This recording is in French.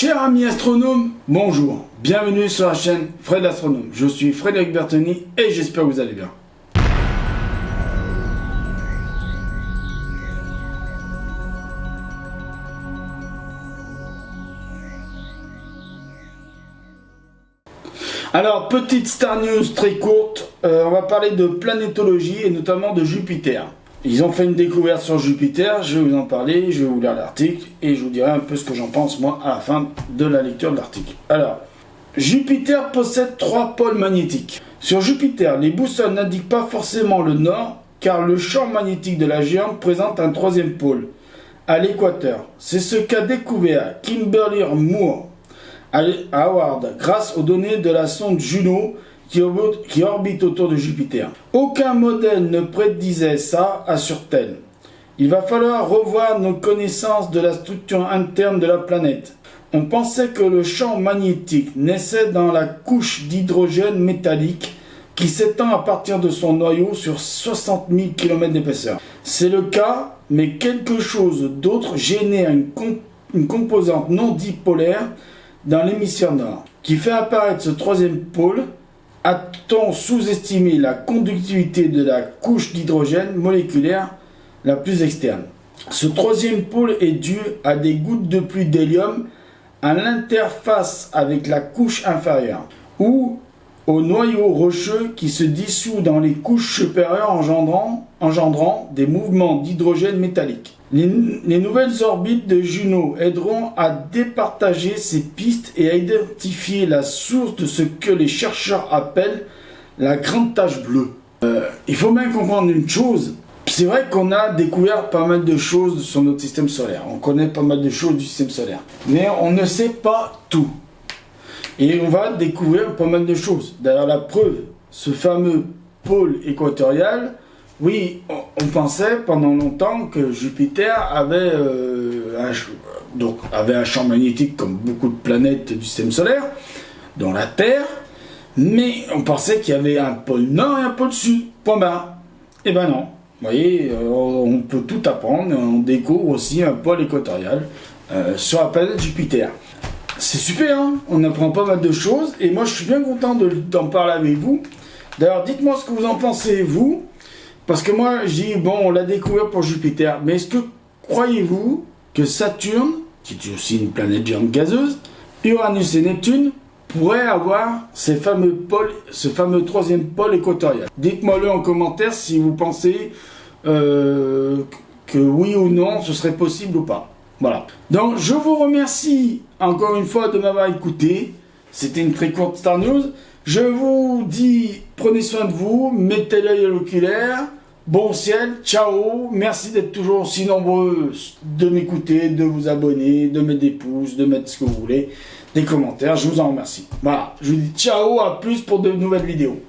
Chers amis astronomes, bonjour, bienvenue sur la chaîne Fred l'Astronome. Je suis Frédéric Bertoni et j'espère que vous allez bien. Alors, petite star news très courte, on va parler de planétologie et notamment de Jupiter. Ils ont fait une découverte sur Jupiter, je vais vous en parler, je vais vous lire l'article et je vous dirai un peu ce que j'en pense moi à la fin de la lecture de l'article. Alors, Jupiter possède 3 pôles magnétiques. Sur Jupiter, les boussoles n'indiquent pas forcément le nord car le champ magnétique de la géante présente un 3e pôle, à l'équateur. C'est ce qu'a découvert Kimberly Moore à Howard grâce aux données de la sonde Juno qui orbite autour de Jupiter. Aucun modèle ne prédisait ça, assure-t-elle. Il va falloir revoir nos connaissances de la structure interne de la planète. On pensait que le champ magnétique naissait dans la couche d'hydrogène métallique qui s'étend à partir de son noyau sur 60 000 km d'épaisseur. C'est le cas, mais quelque chose d'autre génère une composante non dipolaire dans l'hémisphère nord, qui fait apparaître ce 3e pôle. A-t-on sous-estimé la conductivité de la couche d'hydrogène moléculaire la plus externe? Ce 3e pôle est dû à des gouttes de pluie d'hélium à l'interface avec la couche inférieure, ou au noyau rocheux qui se dissout dans les couches supérieures engendrant des mouvements d'hydrogène métallique. Les nouvelles orbites de Juno aideront à départager ces pistes et à identifier la source de ce que les chercheurs appellent la grande tache bleue. Il faut bien comprendre une chose, c'est vrai qu'on a découvert pas mal de choses sur notre système solaire, on connaît pas mal de choses du système solaire, mais on ne sait pas tout. Et on va découvrir pas mal de choses. D'ailleurs, la preuve, ce fameux pôle équatorial, oui, on pensait pendant longtemps que Jupiter avait un champ magnétique comme beaucoup de planètes du système solaire, dont la Terre, mais on pensait qu'il y avait un pôle nord et un pôle sud, point barre. Eh ben non, vous voyez, on peut tout apprendre, on découvre aussi un pôle équatorial sur la planète Jupiter. C'est super, hein, on apprend pas mal de choses, et moi je suis bien content d'en parler avec vous. D'ailleurs, dites-moi ce que vous en pensez, vous. Parce que moi, je dis, bon, on l'a découvert pour Jupiter, mais est-ce que croyez-vous que Saturne, qui est aussi une planète géante gazeuse, Uranus et Neptune, pourraient avoir ce fameux 3e pôle équatorial? Dites-moi-le en commentaire si vous pensez que oui ou non, ce serait possible ou pas. Voilà. Donc, je vous remercie encore une fois de m'avoir écouté. C'était une très courte Star News. Je vous dis, prenez soin de vous, mettez l'œil à l'oculaire. Bon ciel, ciao, merci d'être toujours aussi nombreux de m'écouter, de vous abonner, de mettre des pouces, de mettre ce que vous voulez, des commentaires, je vous en remercie. Voilà, je vous dis ciao, à plus pour de nouvelles vidéos.